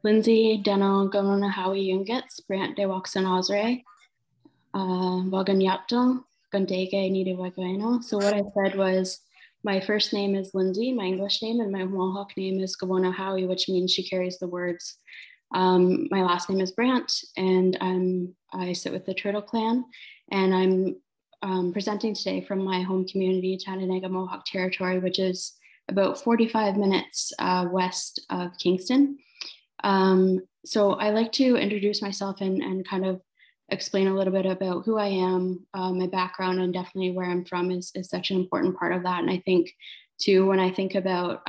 Lindsay, Deno, Gamona Howie Yungets, Brant de Waxan Osre, Wagan Yapto, Gundege Nida Wagano. So what I said was, my first name is Lindsay, my English name, and my Mohawk name is Gamona Howie, which means she carries the words. My last name is Brant, and I sit with the Turtle Clan, and I'm presenting today from my home community, Tyendinaga Mohawk Territory, which is about 45 minutes west of Kingston. So I like to introduce myself and kind of explain a little bit about who I am, my background, and definitely where I'm from is such an important part of that. And I think too, when I think about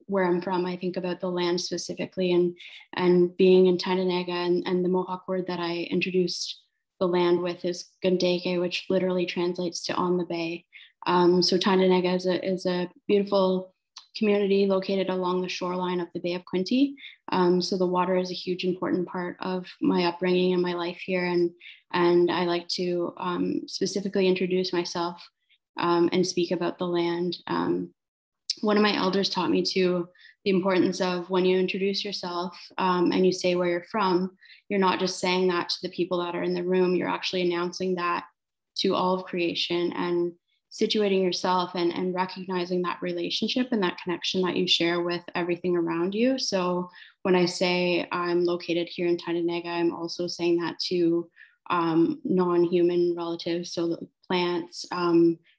where I'm from, I think about the land specifically and being in Tyendinaga, and the Mohawk word that I introduced the land with is Gundege, which literally translates to on the bay. So Tyendinaga is a beautiful community located along the shoreline of the Bay of Quinte. So the water is a huge important part of my upbringing and my life here. And I like to specifically introduce myself and speak about the land. One of my elders taught me the importance of when you introduce yourself and you say where you're from, you're not just saying that to the people that are in the room, you're actually announcing that to all of creation and situating yourself and recognizing that relationship and that connection that you share with everything around you. So when I say I'm located here in Tyendinaga, I'm also saying that to non-human relatives, so the plants,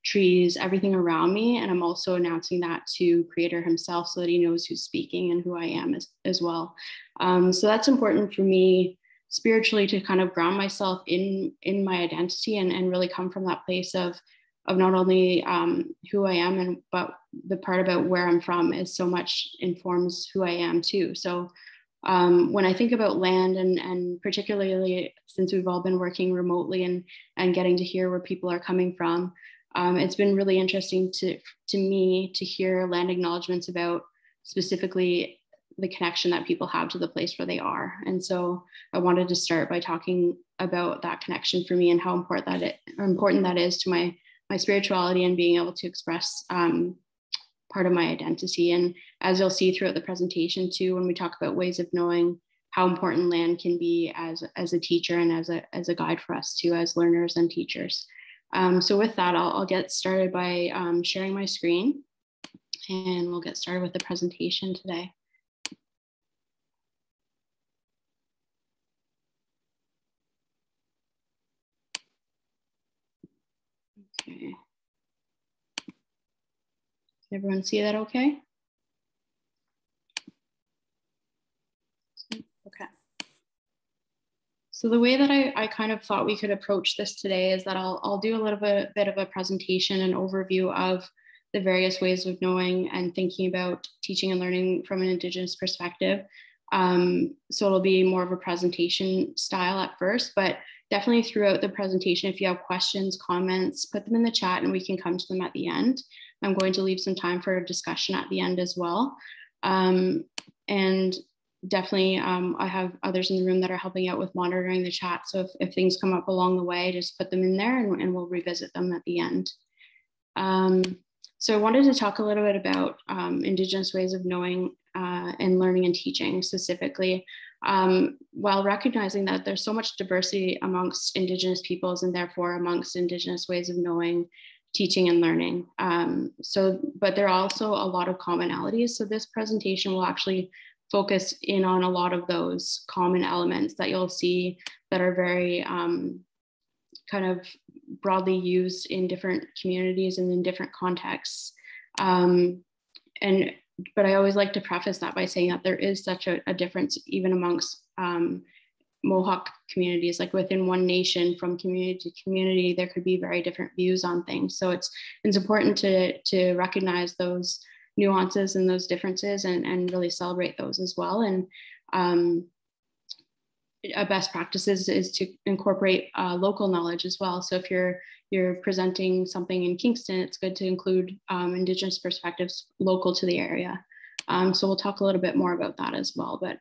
trees, everything around me. And I'm also announcing that to Creator himself so that he knows who's speaking and who I am as well. So that's important for me spiritually to kind of ground myself in my identity and really come from that place of not only who I am, but the part about where I'm from is so much informs who I am too. So when I think about land and particularly since we've all been working remotely and getting to hear where people are coming from, it's been really interesting to me to hear land acknowledgements about specifically the connection that people have to the place where they are. And so I wanted to start by talking about that connection for me and how important that is to my spirituality and being able to express part of my identity. And as you'll see throughout the presentation too, when we talk about ways of knowing how important land can be as a teacher and as a guide for us too, as learners and teachers. So with that, I'll get started by sharing my screen, and we'll get started with the presentation today. Okay. Can everyone see that okay? Okay. So the way that I kind of thought we could approach this today is that I'll do a little bit of a presentation and overview of the various ways of knowing and thinking about teaching and learning from an Indigenous perspective. So it'll be more of a presentation style at first, but definitely throughout the presentation, if you have questions, comments, put them in the chat and we can come to them at the end. I'm going to leave some time for a discussion at the end as well. And definitely I have others in the room that are helping out with monitoring the chat. So if things come up along the way, just put them in there and we'll revisit them at the end. So I wanted to talk a little bit about Indigenous ways of knowing and learning and teaching specifically, while recognizing that there's so much diversity amongst Indigenous peoples and therefore amongst Indigenous ways of knowing, teaching and learning. But there are also a lot of commonalities. So this presentation will actually focus in on a lot of those common elements that you'll see that are very kind of broadly used in different communities and in different contexts. But I always like to preface that by saying that there is such a difference even amongst Mohawk communities, like within one nation, from community to community, there could be very different views on things. So it's important to recognize those nuances and those differences and really celebrate those as well. And a best practices is to incorporate local knowledge as well. So if you're presenting something in Kingston, it's good to include Indigenous perspectives local to the area. So we'll talk a little bit more about that as well, but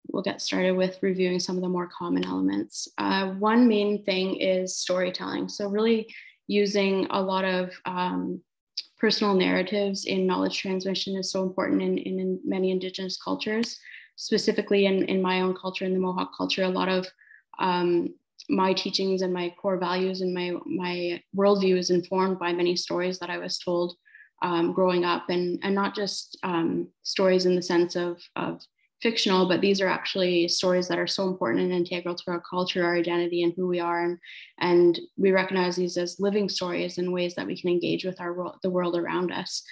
we'll get started with reviewing some of the more common elements. One main thing is storytelling. So really using a lot of personal narratives in knowledge transmission is so important in many Indigenous cultures. Specifically in my own culture, in the Mohawk culture, a lot of my teachings and my core values and my worldview is informed by many stories that I was told growing up, and not just stories in the sense of fictional, but these are actually stories that are so important and integral to our culture, our identity, and who we are. And we recognize these as living stories and ways that we can engage with the world around us.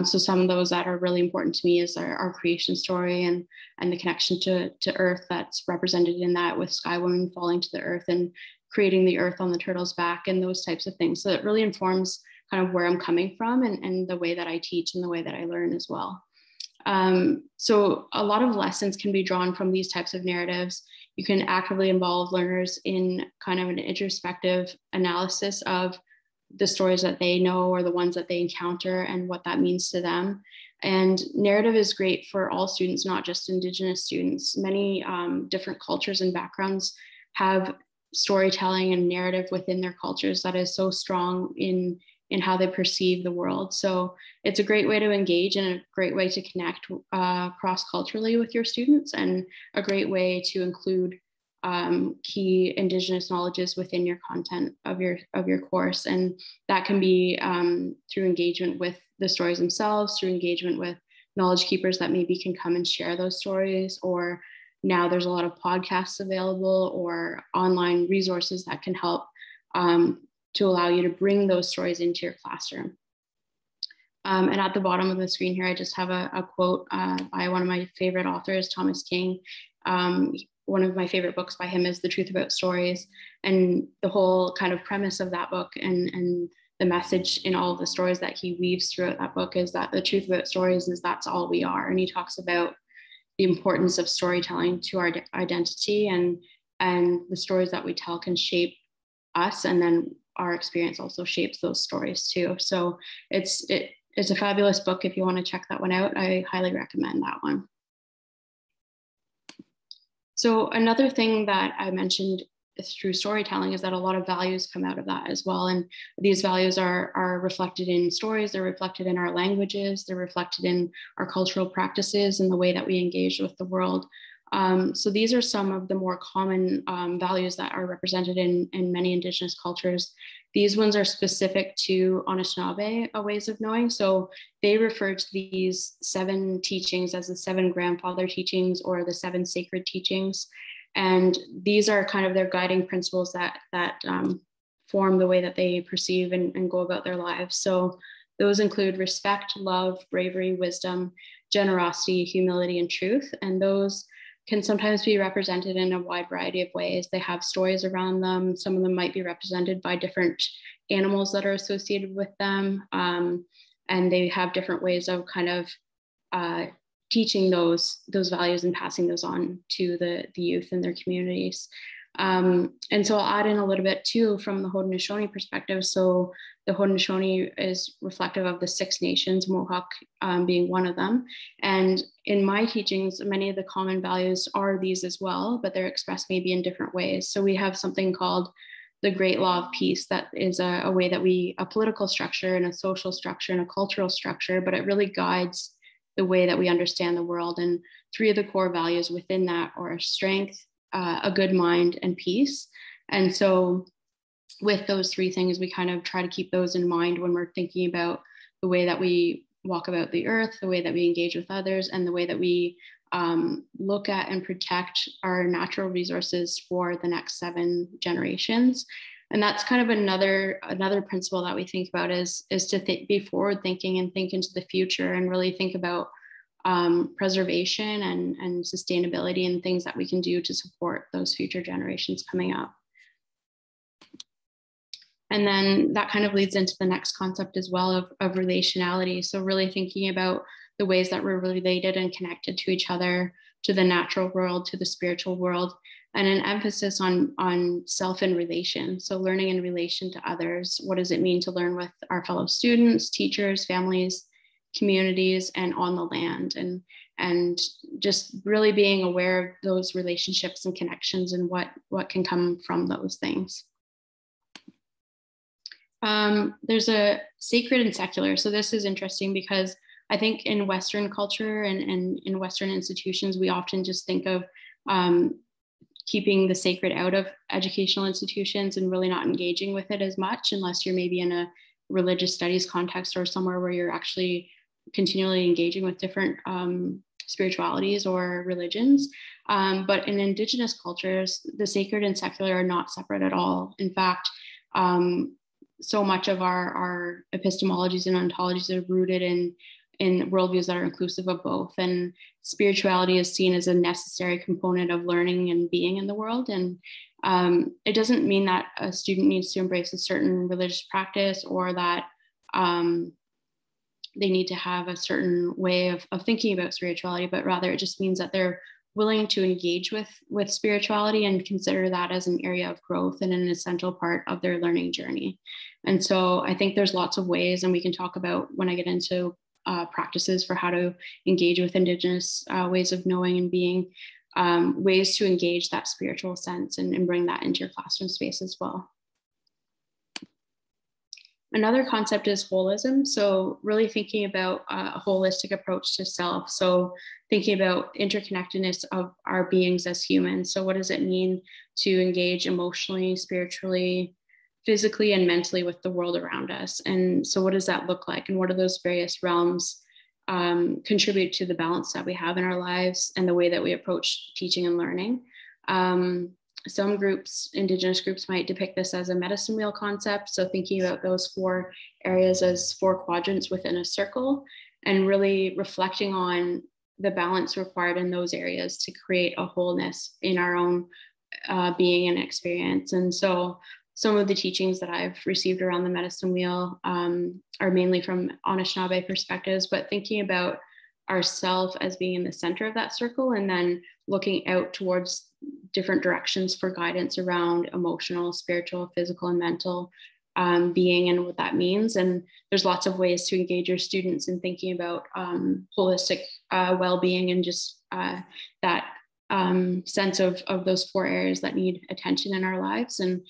So some of those that are really important to me is our creation story and the connection to earth that's represented in that, with Sky Woman falling to the earth and creating the earth on the turtle's back and those types of things. So it really informs kind of where I'm coming from and the way that I teach and the way that I learn as well. So a lot of lessons can be drawn from these types of narratives. You can actively involve learners in kind of an introspective analysis of the stories that they know or the ones that they encounter and what that means to them. And narrative is great for all students, not just Indigenous students. Many different cultures and backgrounds have storytelling and narrative within their cultures that is so strong in how they perceive the world. So it's a great way to engage and a great way to connect cross-culturally with your students, and a great way to include key Indigenous knowledges within your content of your course. And that can be through engagement with the stories themselves, through engagement with knowledge keepers that maybe can come and share those stories, or now there's a lot of podcasts available or online resources that can help to allow you to bring those stories into your classroom. And at the bottom of the screen here, I just have a quote by one of my favorite authors, Thomas King. One of my favorite books by him is The Truth About Stories. And the whole kind of premise of that book and the message in all of the stories that he weaves throughout that book is that the truth about stories is that's all we are. And he talks about the importance of storytelling to our identity, and the stories that we tell can shape us, and then our experience also shapes those stories too. So it's a fabulous book. If you want to check that one out, I highly recommend that one. So another thing that I mentioned through storytelling is that a lot of values come out of that as well. And these values are reflected in stories, they're reflected in our languages, they're reflected in our cultural practices and the way that we engage with the world. So these are some of the more common values that are represented in many Indigenous cultures. These ones are specific to Anishinaabe ways of knowing. So they refer to these 7 teachings as the 7 grandfather teachings or the 7 sacred teachings. And these are kind of their guiding principles that form the way that they perceive and go about their lives. So those include respect, love, bravery, wisdom, generosity, humility, and truth. And those can sometimes be represented in a wide variety of ways. They have stories around them. Some of them might be represented by different animals that are associated with them. And they have different ways of kind of teaching those values and passing those on to the youth in their communities. And so I'll add in a little bit too from the Haudenosaunee perspective. So the Haudenosaunee is reflective of the 6 nations, Mohawk being one of them. And in my teachings, many of the common values are these as well, but they're expressed maybe in different ways. So we have something called the Great Law of Peace. That is a way that a political structure and a social structure and a cultural structure, but it really guides the way that we understand the world. And 3 of the core values within that are strength, a good mind, and peace. And so with those 3 things, we kind of try to keep those in mind when we're thinking about the way that we walk about the earth, the way that we engage with others, and the way that we look at and protect our natural resources for the next 7 generations. And that's kind of another principle that we think about is to be forward thinking and think into the future and really think about preservation and sustainability and things that we can do to support those future generations coming up. And then that kind of leads into the next concept as well of relationality. So really thinking about the ways that we're related and connected to each other, to the natural world, to the spiritual world, and an emphasis on self in relation. So learning in relation to others. What does it mean to learn with our fellow students, teachers, families, communities, and on the land? And just really being aware of those relationships and connections and what can come from those things. There's a sacred and secular. So this is interesting because I think in Western culture and in Western institutions, we often just think of keeping the sacred out of educational institutions and really not engaging with it as much, unless you're maybe in a religious studies context or somewhere where you're actually continually engaging with different spiritualities or religions. But in Indigenous cultures, the sacred and secular are not separate at all. In fact, so much of our epistemologies and ontologies are rooted in worldviews that are inclusive of both. And spirituality is seen as a necessary component of learning and being in the world. And it doesn't mean that a student needs to embrace a certain religious practice or that they need to have a certain way of thinking about spirituality, but rather it just means that they're willing to engage with spirituality and consider that as an area of growth and an essential part of their learning journey. And so I think there's lots of ways, and we can talk about when I get into practices for how to engage with Indigenous ways of knowing and being, ways to engage that spiritual sense and bring that into your classroom space as well. Another concept is holism. So really thinking about a holistic approach to self. So thinking about interconnectedness of our beings as humans. So what does it mean to engage emotionally, spiritually, physically, and mentally with the world around us? And so what does that look like? And what do those various realms contribute to the balance that we have in our lives and the way that we approach teaching and learning? Some groups, Indigenous groups, might depict this as a medicine wheel concept. So thinking about those 4 areas as 4 quadrants within a circle and really reflecting on the balance required in those areas to create a wholeness in our own being and experience. And so some of the teachings that I've received around the medicine wheel are mainly from Anishinaabe perspectives, but thinking about ourself as being in the center of that circle and then looking out towards different directions for guidance around emotional, spiritual, physical, and mental being and what that means. And there's lots of ways to engage your students in thinking about holistic well-being and just that sense of those 4 areas that need attention in our lives. And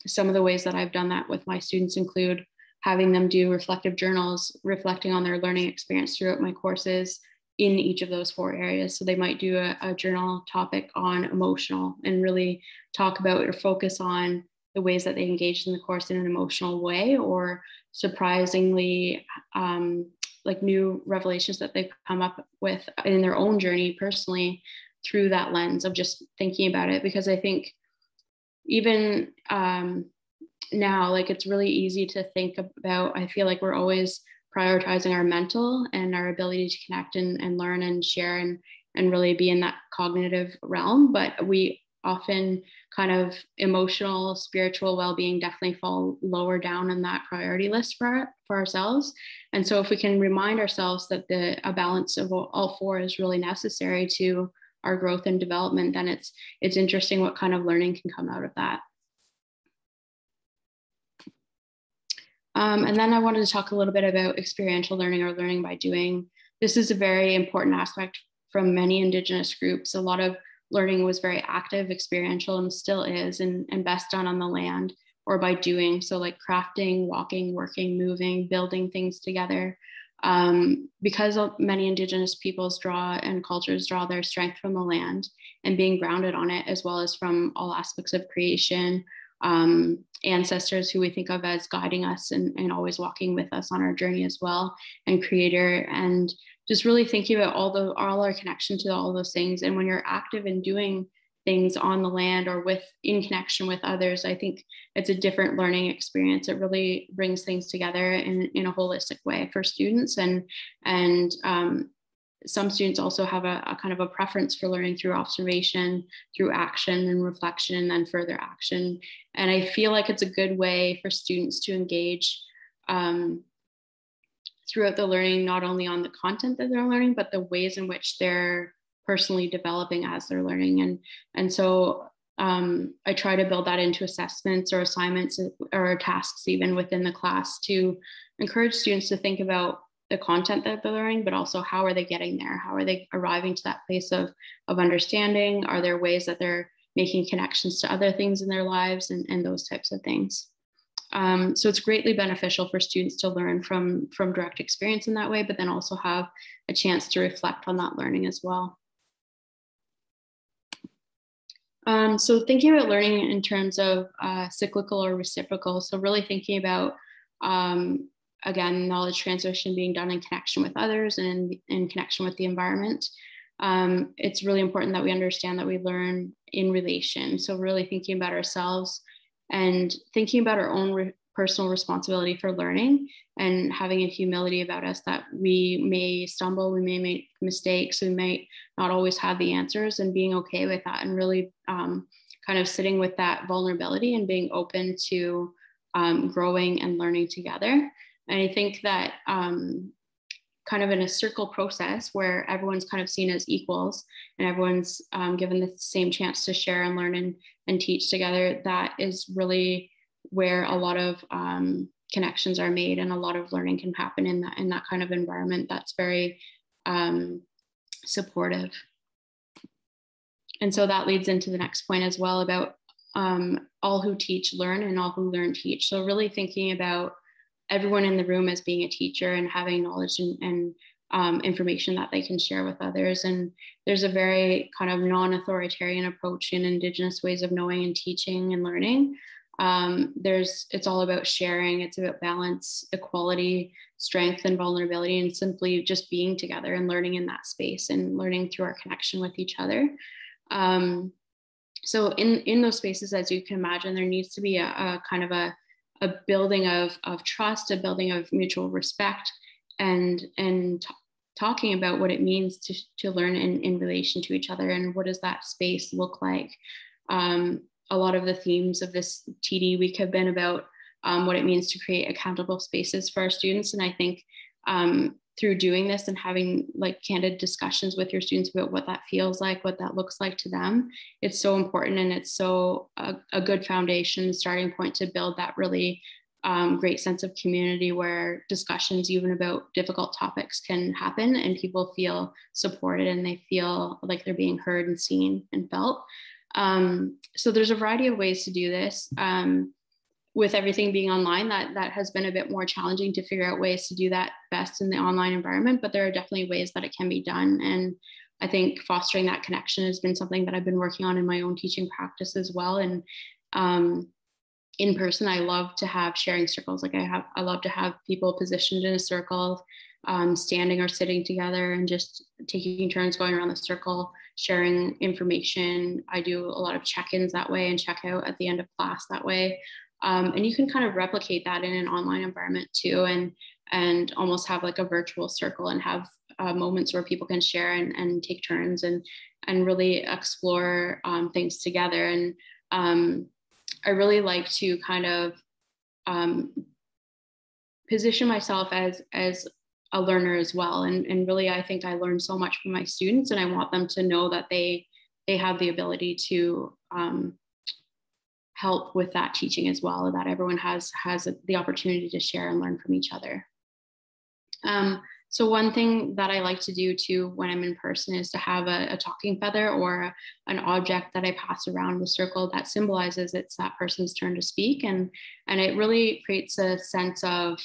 some of the ways that I've done that with my students include having them do reflective journals, reflecting on their learning experience throughout my courses in each of those 4 areas. So they might do a journal topic on emotional and really talk about or focus on the ways that they engaged in the course in an emotional way, or surprisingly like new revelations that they've come up with in their own journey personally through that lens of just thinking about it. Because I think even now, like it's really easy to think about, I feel like we're always prioritizing our mental and our ability to connect and learn and share and really be in that cognitive realm. But we often kind of emotional, spiritual well-being definitely fall lower down in that priority list for ourselves. And so if we can remind ourselves that a balance of all 4 is really necessary to our growth and development, then it's interesting what kind of learning can come out of that. And then I wanted to talk a little bit about experiential learning or learning by doing. This is a very important aspect from many Indigenous groups. A lot of learning was very active, experiential, and still is, and best done on the land or by doing. So like crafting, walking, working, moving, building things together. Because many Indigenous peoples and cultures draw their strength from the land and being grounded on it, as well as from all aspects of creation, ancestors who we think of as guiding us and always walking with us on our journey as well, and creator, and just really thinking about all our connection to all those things. And when you're active in doing things on the land or in connection with others, I think it's a different learning experience. It really brings things together in a holistic way for students. And some students also have a kind of a preference for learning through observation, through action and reflection, and then further action. And I feel like it's a good way for students to engage throughout the learning, not only on the content that they're learning, but the ways in which they're personally developing as they're learning. And so I try to build that into assessments or assignments or tasks even within the class to encourage students to think about the content that they're learning, but also how are they getting there? How are they arriving to that place of understanding? Are there ways that they're making connections to other things in their lives and those types of things? So it's greatly beneficial for students to learn from direct experience in that way, but then also have a chance to reflect on that learning as well. So thinking about learning in terms of cyclical or reciprocal, so really thinking about, again, knowledge transmission being done in connection with others and in connection with the environment. It's really important that we understand that we learn in relation. So really thinking about ourselves and thinking about our own personal responsibility for learning, and having a humility about us that we may stumble, we may make mistakes, we might not always have the answers, and being okay with that, and really kind of sitting with that vulnerability and being open to growing and learning together. And I think that kind of in a circle process where everyone's kind of seen as equals and everyone's given the same chance to share and learn and teach together, that is really where a lot of connections are made, and a lot of learning can happen in that kind of environment that's very supportive. And so that leads into the next point as well about all who teach learn, and all who learn teach. So really thinking about everyone in the room as being a teacher and having knowledge and information that they can share with others. And there's a very kind of non-authoritarian approach in Indigenous ways of knowing and teaching and learning. It's all about sharing. It's about balance, equality, strength, and vulnerability, and simply just being together and learning in that space and learning through our connection with each other. So in those spaces, as you can imagine, there needs to be a kind of a building of trust, a building of mutual respect, and talking about what it means to learn in relation to each other, and what does that space look like. A lot of the themes of this TD week have been about what it means to create accountable spaces for our students. And I think through doing this and having like candid discussions with your students about what that feels like, what that looks like to them, it's so important, and it's so a good foundation, starting point to build that really great sense of community where discussions even about difficult topics can happen and people feel supported and they feel like they're being heard and seen and felt. So there's a variety of ways to do this. With everything being online, that has been a bit more challenging to figure out ways to do that best in the online environment, but there are definitely ways that it can be done. And I think fostering that connection has been something that I've been working on in my own teaching practice as well. And in person, I love to have sharing circles. Like I love to have people positioned in a circle, standing or sitting together and just taking turns going around the circle, sharing information. I do a lot of check-ins that way and check out at the end of class that way. And you can kind of replicate that in an online environment too, and almost have like a virtual circle and have moments where people can share and take turns and really explore things together. And I really like to kind of position myself as a learner as well. And really, I think I learn so much from my students, and I want them to know that they have the ability to help with that teaching as well, that everyone has the opportunity to share and learn from each other. So one thing that I like to do too when I'm in person is to have a talking feather or an object that I pass around the circle that symbolizes it's that person's turn to speak, and it really creates a sense of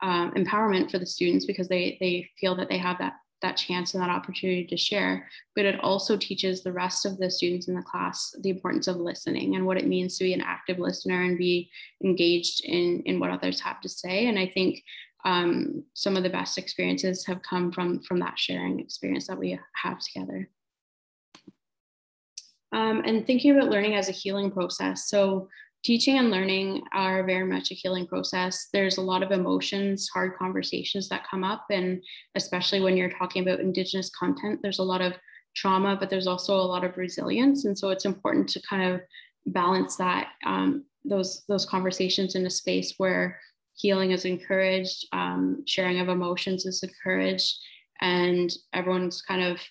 empowerment for the students because they feel that they have that chance and that opportunity to share. But it also teaches the rest of the students in the class the importance of listening and what it means to be an active listener and be engaged in what others have to say. And I think some of the best experiences have come from that sharing experience that we have together. And thinking about learning as a healing process. So teaching and learning are very much a healing process. There's a lot of emotions, hard conversations that come up. And especially when you're talking about Indigenous content, there's a lot of trauma, but there's also a lot of resilience. And so it's important to kind of balance that, those conversations in a space where healing is encouraged, sharing of emotions is encouraged, and everyone's kind of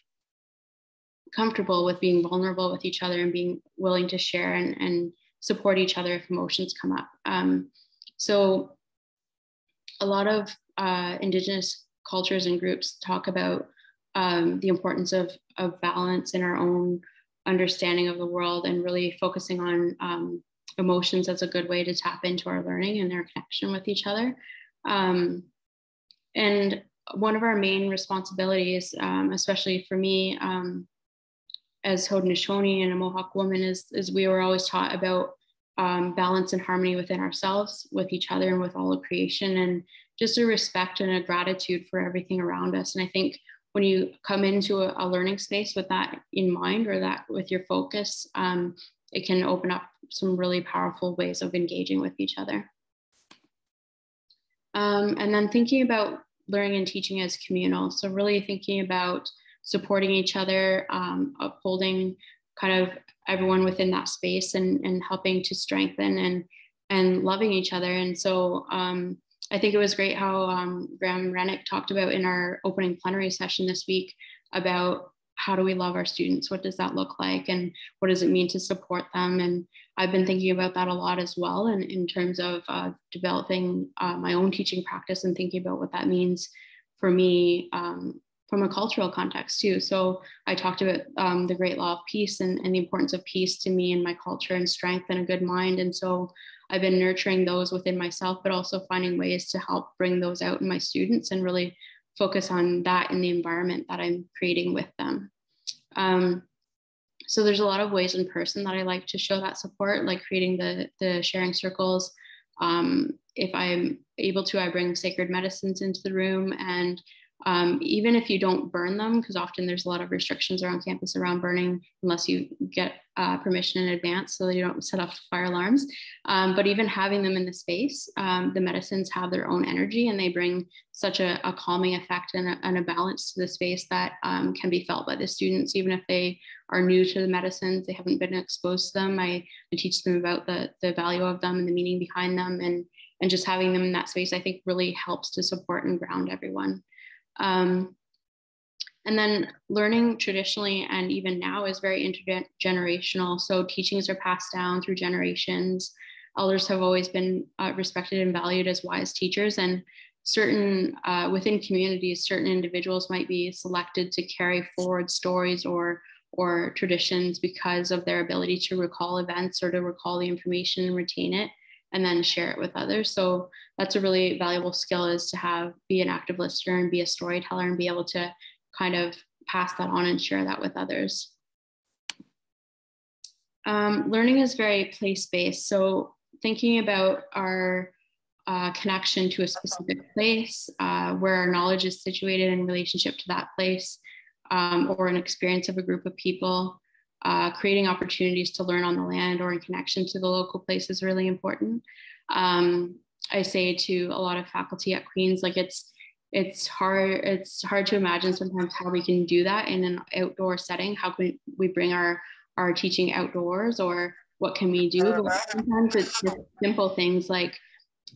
comfortable with being vulnerable with each other and being willing to share and support each other if emotions come up. So a lot of Indigenous cultures and groups talk about the importance of balance in our own understanding of the world and really focusing on emotions as a good way to tap into our learning and our connection with each other. And one of our main responsibilities, especially for me, as Haudenosaunee and a Mohawk woman, is we were always taught about balance and harmony within ourselves, with each other, and with all of creation, and just a respect and a gratitude for everything around us. And I think when you come into a learning space with that in mind, or that with your focus, it can open up some really powerful ways of engaging with each other. And then thinking about learning and teaching as communal. So really thinking about supporting each other, upholding kind of everyone within that space, and helping to strengthen and loving each other. And so I think it was great how Graham Rennick talked about in our opening plenary session this week about how do we love our students? What does that look like? And what does it mean to support them? And I've been thinking about that a lot as well, and in terms of developing my own teaching practice, and thinking about what that means for me from a cultural context too. So I talked about the great law of peace, and the importance of peace to me and my culture, and strength and a good mind. And so I've been nurturing those within myself, but also finding ways to help bring those out in my students, and really focus on that in the environment that I'm creating with them. So there's a lot of ways in person that I like to show that support, like creating the sharing circles. If I'm able to, I bring sacred medicines into the room, and even if you don't burn them, because often there's a lot of restrictions around campus around burning unless you get permission in advance, so that you don't set off fire alarms. But even having them in the space, the medicines have their own energy, and they bring such a calming effect and a balance to the space that can be felt by the students, even if they are new to the medicines, they haven't been exposed to them. I teach them about the value of them and the meaning behind them, and just having them in that space, I think, really helps to support and ground everyone. And then learning traditionally and even now is very intergenerational. So teachings are passed down through generations. Elders have always been respected and valued as wise teachers, and certain within communities, certain individuals might be selected to carry forward stories or traditions because of their ability to recall events, or to recall the information and retain it, and then share it with others. So that's a really valuable skill, is to be an active listener and be a storyteller, and be able to kind of pass that on and share that with others. Learning is very place-based. So thinking about our connection to a specific place, where our knowledge is situated in relationship to that place, or an experience of a group of people, creating opportunities to learn on the land or in connection to the local place is really important. I say to a lot of faculty at Queen's, like it's hard to imagine sometimes how we can do that in an outdoor setting. How can we bring our teaching outdoors, or what can we do? But sometimes it's just simple things like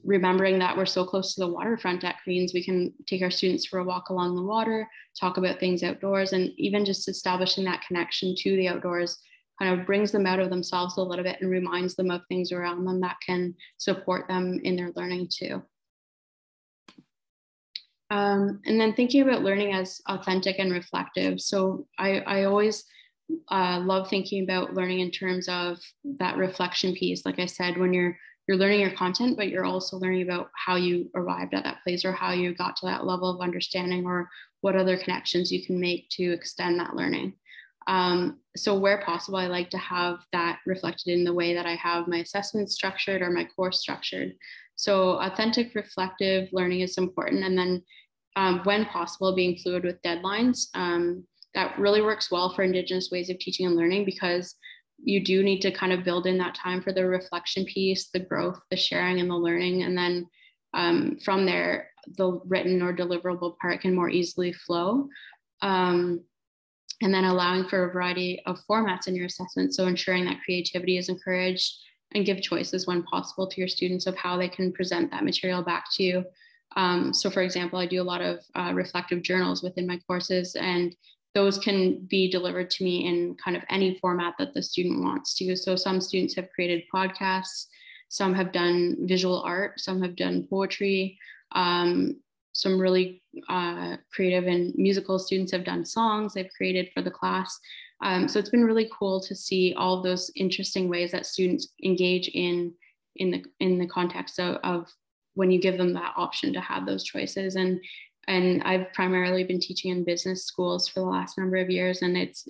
remembering that we're so close to the waterfront at Queen's, we can take our students for a walk along the water, talk about things outdoors, and even just establishing that connection to the outdoors kind of brings them out of themselves a little bit and reminds them of things around them that can support them in their learning too. And then thinking about learning as authentic and reflective. So I always love thinking about learning in terms of that reflection piece. Like I said, when you're learning your content, but you're also learning about how you arrived at that place, or how you got to that level of understanding, or what other connections you can make to extend that learning. So where possible, I like to have that reflected in the way that I have my assessments structured or my course structured. So authentic, reflective learning is important. And then when possible, being fluid with deadlines. That really works well for Indigenous ways of teaching and learning, because you do need to kind of build in that time for the reflection piece, the growth, the sharing, and the learning. And then from there, the written or deliverable part can more easily flow. And then allowing for a variety of formats in your assessment. So ensuring that creativity is encouraged, and give choices when possible to your students of how they can present that material back to you. So for example, I do a lot of reflective journals within my courses, and those can be delivered to me in kind of any format that the student wants to. So some students have created podcasts, some have done visual art, some have done poetry, some really creative and musical students have done songs they've created for the class. So it's been really cool to see all of those interesting ways that students engage in the context of when you give them that option to have those choices. And I've primarily been teaching in business schools for the last number of years. And it's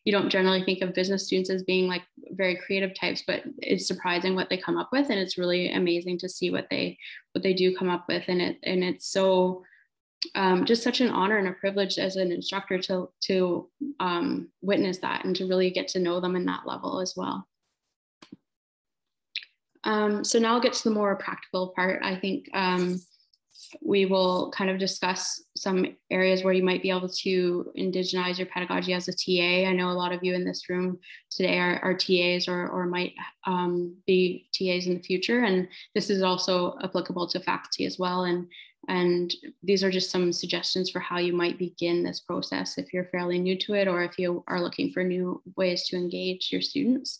you don't generally think of business students as being like very creative types, but it's surprising what they come up with. And it's really amazing to see what they do come up with. And it's so just such an honor and a privilege as an instructor to witness that and to really get to know them in that level as well. So now I'll get to the more practical part. I think we will kind of discuss some areas where you might be able to indigenize your pedagogy as a TA. I know a lot of you in this room today are TAs or might be TAs in the future. And this is also applicable to faculty as well. And these are just some suggestions for how you might begin this process if you're fairly new to it, or if you are looking for new ways to engage your students.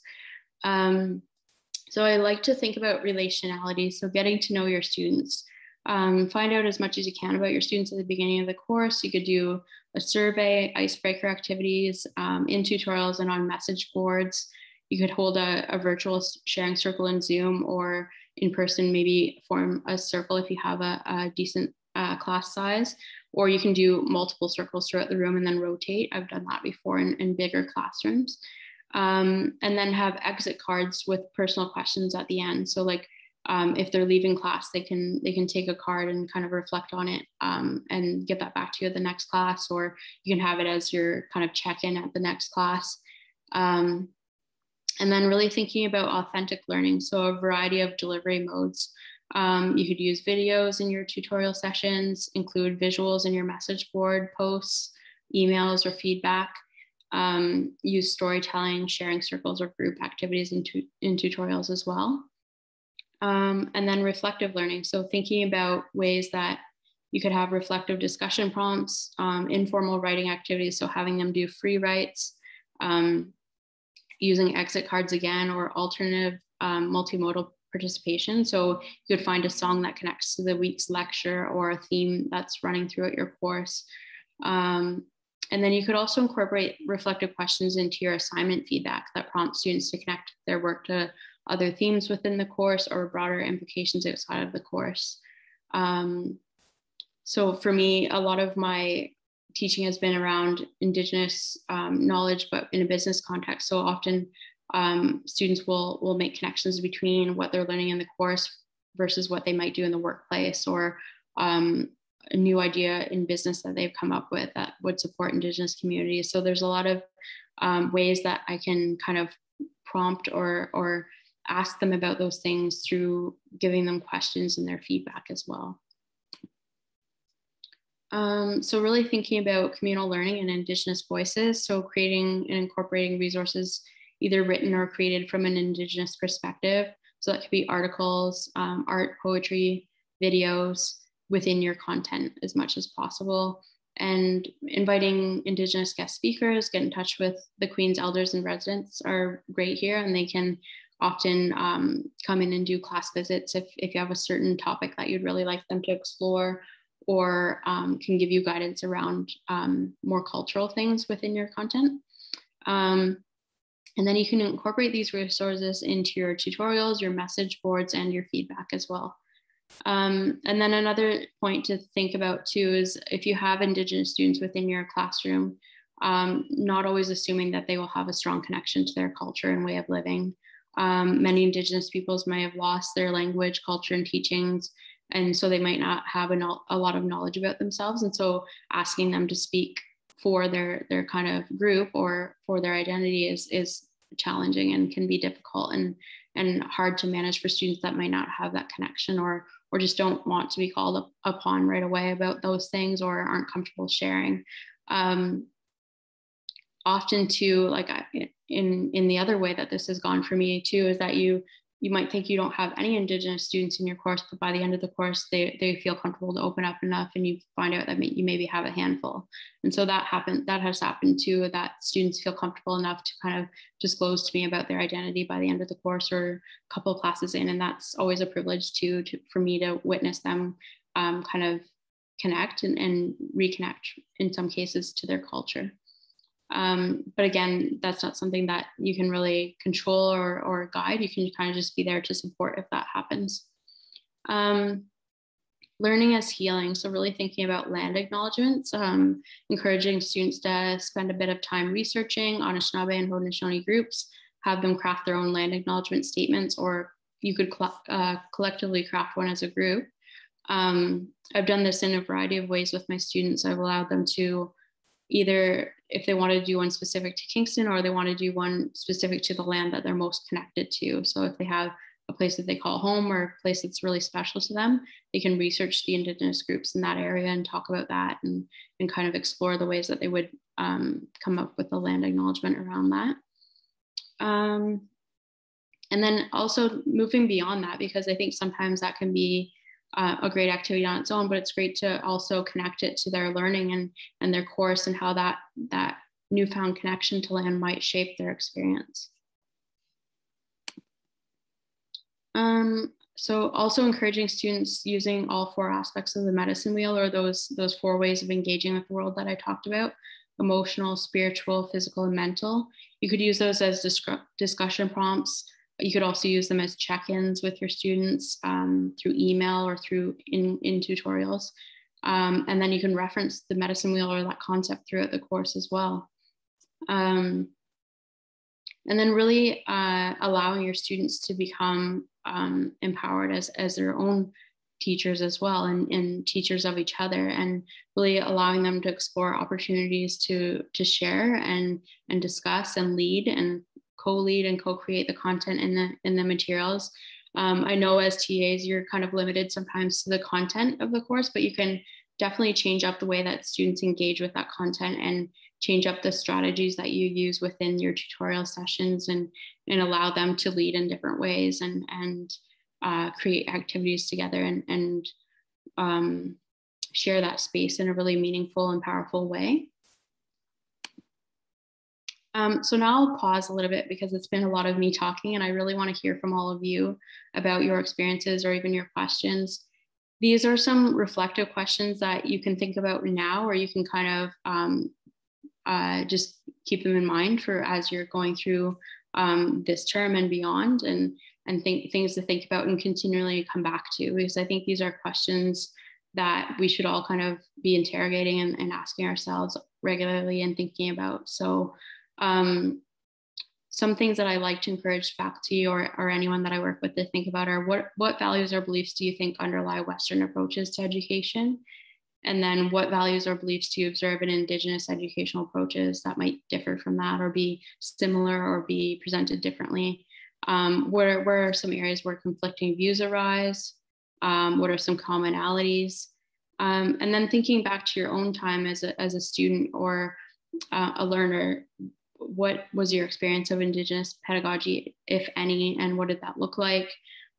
So I like to think about relationality. So getting to know your students. Find out as much as you can about your students at the beginning of the course. You could do a survey, icebreaker activities in tutorials and on message boards. You could hold a virtual sharing circle in Zoom, or in person, maybe form a circle if you have a decent class size, or you can do multiple circles throughout the room and then rotate. I've done that before in bigger classrooms. And then have exit cards with personal questions at the end. So like, if they're leaving class, they can take a card and kind of reflect on it and get that back to you at the next class, or you can have it as your kind of check-in at the next class. And then really thinking about authentic learning. So a variety of delivery modes. You could use videos in your tutorial sessions, include visuals in your message board posts, emails, or feedback. Use storytelling, sharing circles, or group activities in tutorials as well. And then reflective learning. So thinking about ways that you could have reflective discussion prompts, informal writing activities. So having them do free writes, using exit cards again, or alternative multimodal participation. So you could find a song that connects to the week's lecture or a theme that's running throughout your course. And then you could also incorporate reflective questions into your assignment feedback that prompt students to connect their work to other themes within the course or broader implications outside of the course. So for me, a lot of my teaching has been around Indigenous knowledge, but in a business context. So often students will make connections between what they're learning in the course versus what they might do in the workplace, or a new idea in business that they've come up with that would support Indigenous communities. So there's a lot of ways that I can kind of prompt or ask them about those things through giving them questions and their feedback as well. So really thinking about communal learning and Indigenous voices. So creating and incorporating resources, either written or created from an Indigenous perspective. So that could be articles, art, poetry, videos within your content as much as possible. And inviting Indigenous guest speakers, get in touch with the Queen's elders and residents are great here, and they can often come in and do class visits if you have a certain topic that you'd really like them to explore, or can give you guidance around more cultural things within your content. And then you can incorporate these resources into your tutorials, your message boards, and your feedback as well. And then another point to think about too is if you have Indigenous students within your classroom, not always assuming that they will have a strong connection to their culture and way of living. Many Indigenous peoples may have lost their language, culture, and teachings, and so they might not have a lot of knowledge about themselves. And so asking them to speak for their kind of group or for their identity is challenging and can be difficult and hard to manage for students that might not have that connection or just don't want to be called upon right away about those things or aren't comfortable sharing. Often too, like in the other way that this has gone for me too, is that you might think you don't have any Indigenous students in your course, but by the end of the course, they feel comfortable to open up enough, and you find out that you maybe have a handful. And so that has happened too, that students feel comfortable enough to kind of disclose to me about their identity by the end of the course or a couple of classes in. And that's always a privilege for me to witness them kind of connect and reconnect in some cases to their culture. But again, that's not something that you can really control or guide. You can kind of just be there to support if that happens. Learning as healing. So really thinking about land acknowledgements, encouraging students to spend a bit of time researching Anishinaabe and Haudenosaunee groups, have them craft their own land acknowledgement statements, or you could collectively craft one as a group. I've done this in a variety of ways with my students. I've allowed them to either, if they want to do one specific to Kingston, or they want to do one specific to the land that they're most connected to. So if they have a place that they call home or a place that's really special to them, they can research the Indigenous groups in that area and talk about that, and kind of explore the ways that they would come up with a land acknowledgement around that. And then also moving beyond that, because I think sometimes that can be a great activity on its own, but it's great to also connect it to their learning and their course, and how that newfound connection to land might shape their experience. So also encouraging students using all 4 aspects of the medicine wheel, or those 4 ways of engaging with the world that I talked about: emotional, spiritual, physical, and mental. You could use those as discussion prompts. You could also use them as check-ins with your students through email or through in tutorials. And then you can reference the medicine wheel or that concept throughout the course as well. And then really allowing your students to become empowered as their own teachers as well, and teachers of each other, and really allowing them to explore opportunities to share and discuss and lead and co-lead and co-create the content in the materials. I know as TAs, you're kind of limited sometimes to the content of the course, but you can definitely change up the way that students engage with that content, and change up the strategies that you use within your tutorial sessions, and allow them to lead in different ways, and create activities together, and share that space in a really meaningful and powerful way. So now I'll pause a little bit, because it's been a lot of me talking, and I really want to hear from all of you about your experiences or even your questions. These are some reflective questions that you can think about now, or you can kind of just keep them in mind for as you're going through this term and beyond, and things to think about and continually come back to, because I think these are questions that we should all kind of be interrogating and asking ourselves regularly and thinking about. So some things that I like to encourage faculty or anyone that I work with to think about are what values or beliefs do you think underlie Western approaches to education? And then what values or beliefs do you observe in Indigenous educational approaches that might differ from that, or be similar, or be presented differently? Where are some areas where conflicting views arise? What are some commonalities? And then thinking back to your own time as a student or a learner, what was your experience of Indigenous pedagogy, if any, and what did that look like?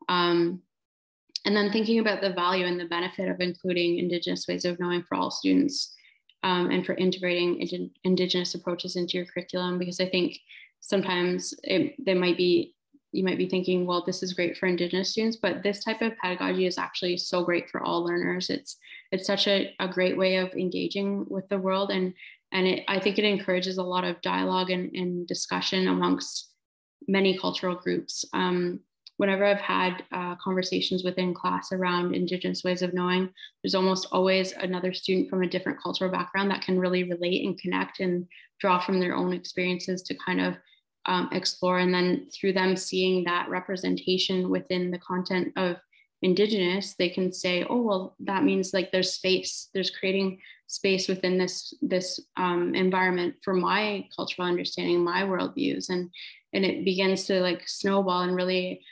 And then thinking about the value and the benefit of including Indigenous ways of knowing for all students, and for integrating Indigenous approaches into your curriculum, because I think sometimes you might be thinking, well, this is great for Indigenous students, but this type of pedagogy is actually so great for all learners. It's such a great way of engaging with the world, and I think it encourages a lot of dialogue and discussion amongst many cultural groups. Whenever I've had conversations within class around Indigenous ways of knowing, there's almost always another student from a different cultural background that can really relate and connect and draw from their own experiences to kind of explore. And then through them seeing that representation within the content of Indigenous, they can say, oh, well, that means like there's space, there's creating space within this environment for my cultural understanding, my worldviews. And it begins to like snowball and really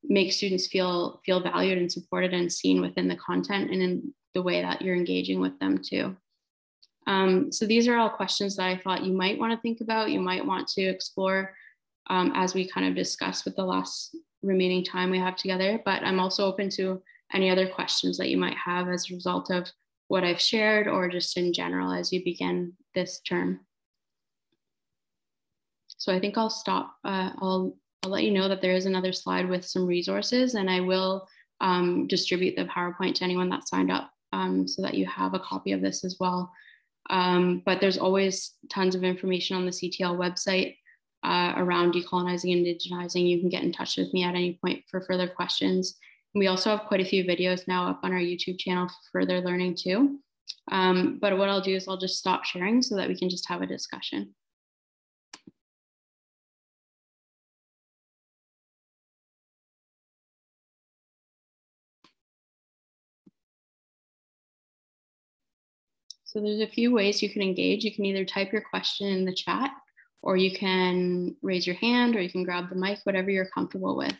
make students feel valued and supported and seen within the content and in the way that you're engaging with them too. So these are all questions that I thought you might want to think about, you might want to explore as we kind of discuss with the last remaining time we have together. But I'm also open to any other questions that you might have as a result of what I've shared, or just in general as you begin this term. So I think I'll stop. I'll let you know that there is another slide with some resources, and I will distribute the PowerPoint to anyone that signed up so that you have a copy of this as well. But there's always tons of information on the CTL website around decolonizing and indigenizing. You can get in touch with me at any point for further questions. We also have quite a few videos now up on our YouTube channel for further learning too. But what I'll do is I'll just stop sharing so that we can just have a discussion. So there's a few ways you can engage. You can either type your question in the chat, or you can raise your hand, or you can grab the mic, whatever you're comfortable with.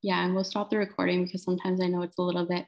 Yeah, and we'll stop the recording because sometimes I know it's a little bit